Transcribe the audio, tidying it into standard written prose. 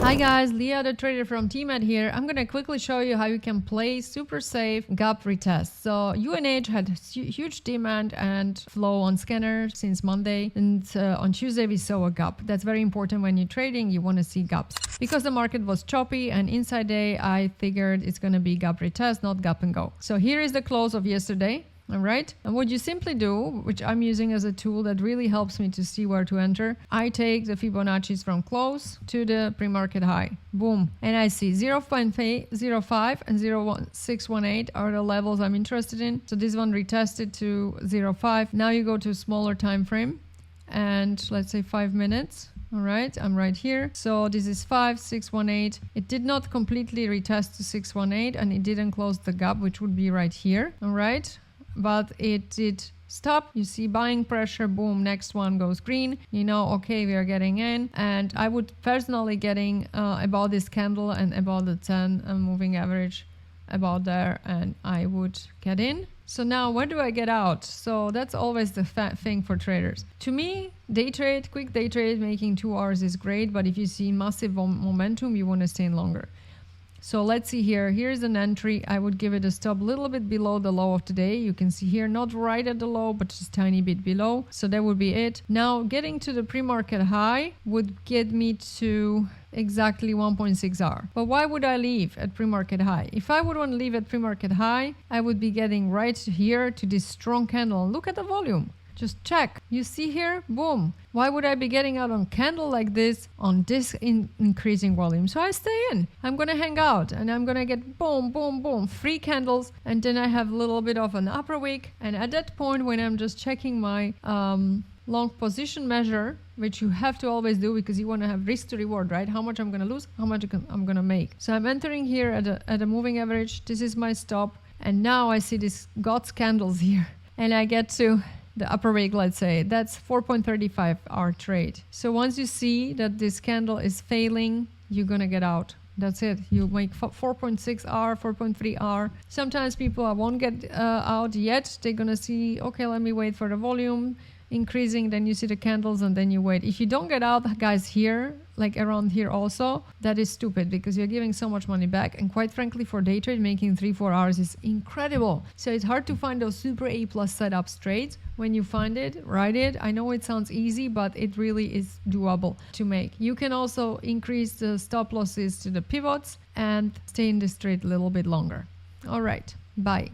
Hi guys, Leah the trader from TMAT here. I'm gonna quickly show you how you can play super safe gap retest. So UNH had huge demand and flow on scanner since Monday, and on Tuesday we saw a gap. That's very important when you're trading. You want to see gaps because the market was choppy, and inside day I figured it's gonna be gap retest, not gap and go. So here is the close of yesterday. All right. And what you simply do, which I'm using as a tool that really helps me to see where to enter, I take the Fibonacci's from close to the pre-market high. Boom. And I see 0.05 and 0.618 are the levels I'm interested in. So this one retested to 0.5. Now you go to a smaller time frame and let's say 5 minutes. All right, I'm right here. So this is 5,618. It did not completely retest to 618 and it didn't close the gap, which would be right here. All right. But it did stop. You see buying pressure, boom, next one goes green. You know, okay, we are getting in. And I would personally getting about this candle and about the 10 moving average about there, and I would get in. So now where do I get out? So that's always the thing for traders. To me, day trade, quick day trade, making 2 hours is great. But if you see massive momentum, you want to stay in longer. So let's see here. Here's an entry. I would give it a stop a little bit below the low of today. You can see here, not right at the low, but just a tiny bit below. So that would be it. Now getting to the pre-market high would get me to exactly 1.6 hour. But why would I leave at pre-market high? If I would want to leave at pre-market high, I would be getting right here to this strong candle. Look at the volume. Just check. You see here, boom. Why would I be getting out on candle like this on this increasing volume? So I stay in. I'm going to hang out and I'm going to get boom, boom, boom, free candles. And then I have a little bit of an upper wick. And at that point, when I'm just checking my long position measure, which you have to always do because you want to have risk to reward, right? How much I'm going to lose, how much I'm going to make. So I'm entering here at a moving average. This is my stop. And now I see these God's candles here. And I get to the upper wick, let's say, that's 4.35 hour trade. So once you see that this candle is failing, you're gonna get out. That's it. You make 4.6 hour, 4.3 hour. Sometimes people won't get out yet. They're gonna see, okay, let me wait for the volume increasing, then you see the candles and then you wait. If you don't get out, guys, here, like around here also, that is stupid because you're giving so much money back. And quite frankly, for day trade, making 3-4 hours is incredible. So it's hard to find those super A+ setups trades. When you find it, write it. I know it sounds easy, but it really is doable to make. You can also increase the stop losses to the pivots and stay in this trade a little bit longer. All right, bye.